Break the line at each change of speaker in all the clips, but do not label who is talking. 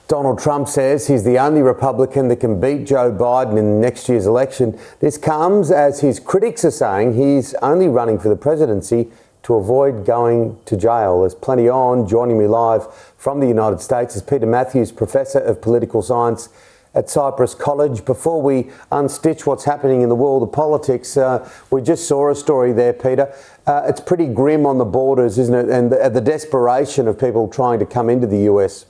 Donald Trump says he's the only Republican that can beat Joe Biden in next year's election. This comes as his critics are saying he's only running for the presidency to avoid going to jail. There's plenty on. Joining me live from the United States is Peter Mathews, Professor of Political Science at Cyprus College. Before we unstitch what's happening in the world of politics, we just saw a story there, Peter. It's pretty grim on the borders, isn't it? And the desperation of people trying to come into the US.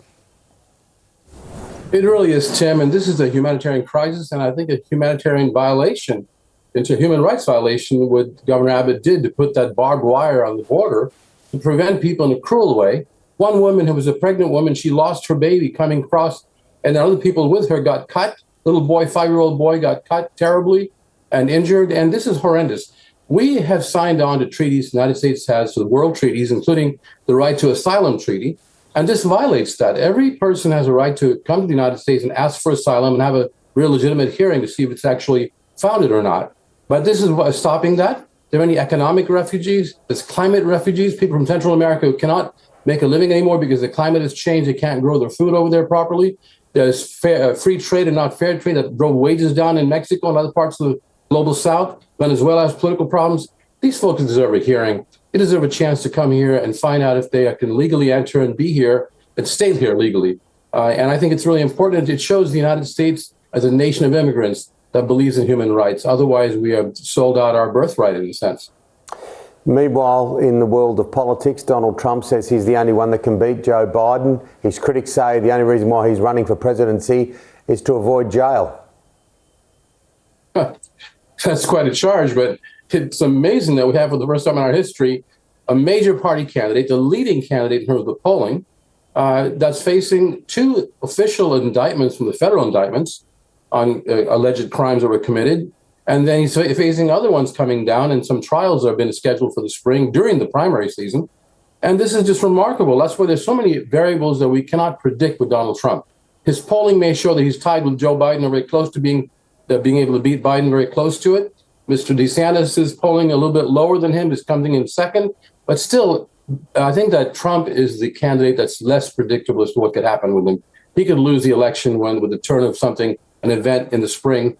It really is, Tim, and this is a humanitarian crisis, and I think a humanitarian violation. It's a human rights violation what Governor Abbott did to put that barbed wire on the border to prevent people in a cruel way. One woman who was a pregnant woman, she lost her baby coming across, and other people with her got cut. Little boy, 5-year-old boy got cut terribly and injured, and this is horrendous. We have signed on to treaties the United States has, to the world treaties, including the right to asylum treaty. And this violates that. Every person has a right to come to the United States and ask for asylum and have a real legitimate hearing to see if it's actually founded or not. But this is stopping that. There are any economic refugees. There's climate refugees, people from Central America who cannot make a living anymore because the climate has changed. They can't grow their food over there properly. There's free trade and not fair trade that drove wages down in Mexico and other parts of the global south. Venezuela has political problems. These folks deserve a hearing. They deserve a chance to come here and find out if they can legally enter and be here and stay here legally. And I think it's really important. It shows the United States as a nation of immigrants that believes in human rights. Otherwise, we have sold out our birthright in a sense.
Meanwhile, in the world of politics, Donald Trump says he's the only one that can beat Joe Biden. His critics say the only reason why he's running for presidency is to avoid jail.
That's quite a charge, but it's amazing that we have, for the first time in our history, a major party candidate, the leading candidate in terms of the polling, that's facing two official indictments from the federal indictments on alleged crimes that were committed. And then he's facing other ones coming down, and some trials have been scheduled for the spring during the primary season. And this is just remarkable. That's why there's so many variables that we cannot predict with Donald Trump. His polling may show that he's tied with Joe Biden, or very close to being able to beat Biden, very close to it. Mr. DeSantis is polling a little bit lower than him, is coming in second. But still, I think that Trump is the candidate that's less predictable as to what could happen with him. He could lose the election with the turn of something, an event in the spring.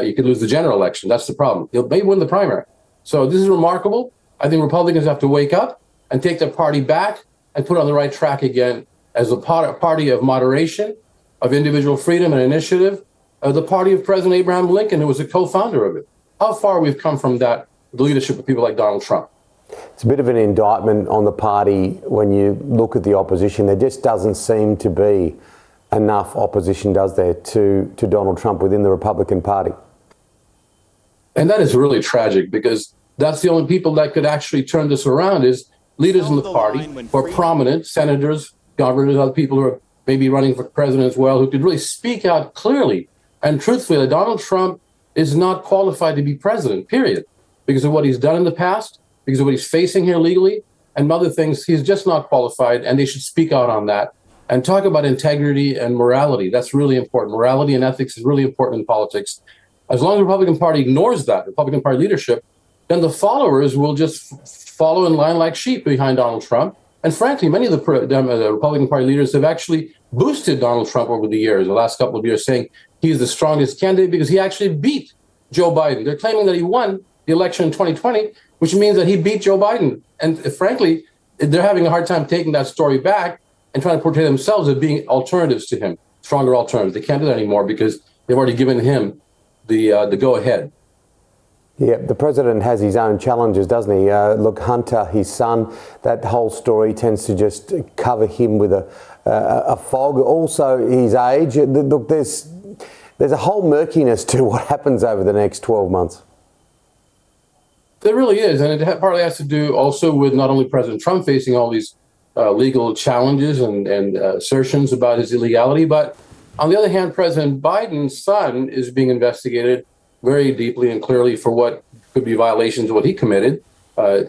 He could lose the general election. That's the problem. He'll maybe win the primary. So this is remarkable. I think Republicans have to wake up and take their party back and put it on the right track again as a party of moderation, of individual freedom and initiative, the party of President Abraham Lincoln, who was a co-founder of it. How far we've come from that, the leadership of people like Donald Trump.
It's a bit of an indictment on the party when you look at the opposition. There just doesn't seem to be enough opposition, does there, to Donald Trump within the Republican Party?
And that is really tragic, because that's the only people that could actually turn this around is leaders in the party who are prominent, senators, governors, other people who are maybe running for president as well, who could really speak out clearly and truthfully that Donald Trump is not qualified to be president, period, because of what he's done in the past, because of what he's facing here legally, and other things. He's just not qualified, and they should speak out on that and talk about integrity and morality. That's really important. Morality and ethics is really important in politics. As long as the Republican Party ignores that, Republican Party leadership, then the followers will just follow in line like sheep behind Donald Trump. And frankly, many of the Republican Party leaders have actually boosted Donald Trump over the years, the last couple of years, saying he's the strongest candidate because he actually beat Joe Biden. They're claiming that he won the election in 2020, which means that he beat Joe Biden. And frankly, they're having a hard time taking that story back and trying to portray themselves as being alternatives to him, stronger alternatives. They can't do that anymore because they've already given him the go-ahead.
Yeah, the president has his own challenges, doesn't he? Look, Hunter, his son, that whole story tends to just cover him with a fog. Also, his age. Look, there's a whole murkiness to what happens over the next 12 months.
There really is, and it partly has to do also with not only President Trump facing all these legal challenges and assertions about his illegality, but on the other hand, President Biden's son is being investigated very deeply and clearly for what could be violations of what he committed,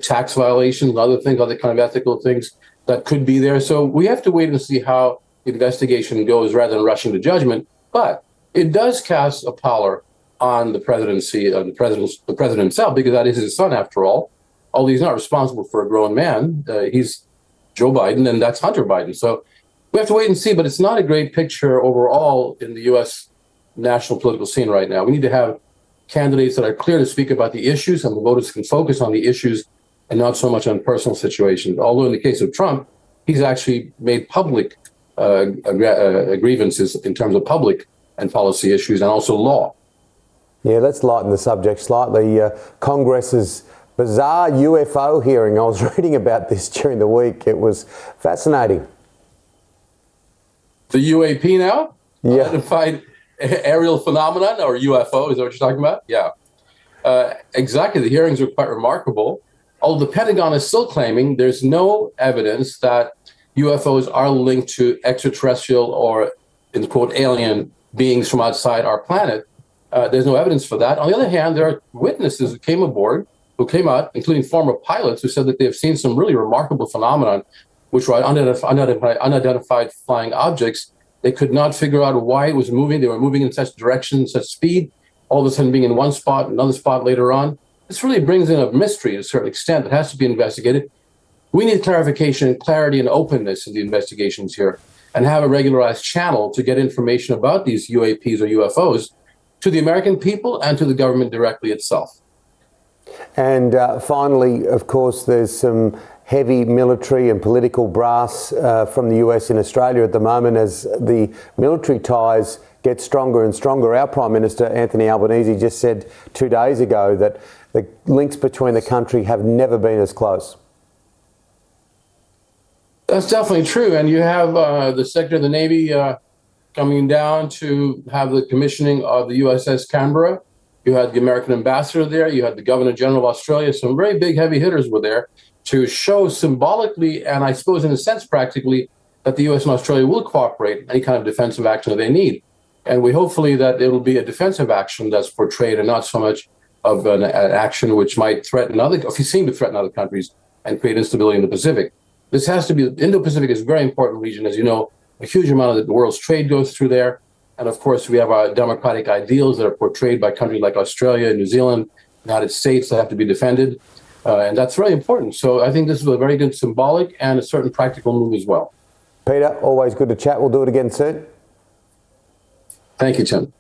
tax violations, other things, other kind of ethical things that could be there. So we have to wait and see how the investigation goes rather than rushing to judgment. But it does cast a pallor on the presidency of the president himself, because that is his son, after all. Although he's not responsible for a grown man, he's Joe Biden, and that's Hunter Biden. So We have to wait and see, but it's not a great picture overall in the U.S. national political scene right now. We need to have candidates that are clear to speak about the issues, and the voters can focus on the issues and not so much on personal situations. Although in the case of Trump, he's actually made public grievances in terms of public and policy issues and also law.
Yeah, let's lighten the subject slightly. Congress's bizarre UFO hearing. I was reading about this during the week. It was fascinating.
The UAP now?
Yeah.
Identified aerial phenomenon, or UFO, is that what you're talking about? Yeah. Exactly. The hearings were quite remarkable. Although the Pentagon is still claiming there's no evidence that UFOs are linked to extraterrestrial or, in quote, alien beings from outside our planet. There's no evidence for that. On the other hand, there are witnesses who came out, including former pilots, who said that they have seen some really remarkable phenomenon, which were unidentified flying objects. They could not figure out why it was moving. They were moving in such direction, such speed, all of a sudden being in one spot, another spot later on. This really brings in a mystery to a certain extent that has to be investigated. We need clarification and clarity and openness in the investigations here, and have a regularized channel to get information about these UAPs or UFOs to the American people and to the government directly itself.
And finally, of course, there's some heavy military and political brass from the US in Australia at the moment as the military ties get stronger and stronger. Our Prime Minister, Anthony Albanese, just said 2 days ago that the links between the country have never been as close.
That's definitely true. And you have the Secretary of the Navy coming down to have the commissioning of the USS Canberra. You had the American ambassador there. You had the Governor General of Australia. Some very big heavy hitters were there to show symbolically, and I suppose in a sense practically, that the US and Australia will cooperate in any kind of defensive action that they need. And we hopefully that it will be a defensive action that's portrayed and not so much of an action which might threaten if you seem to threaten other countries and create instability in the Pacific. This has to be, the Indo-Pacific is a very important region. As you know, a huge amount of the world's trade goes through there. And of course, we have our democratic ideals that are portrayed by countries like Australia, New Zealand, United States that have to be defended. And that's really important. So I think this is a very good symbolic and a certain practical move as well.
Peter, always good to chat. We'll do it again soon.
Thank you, Tim.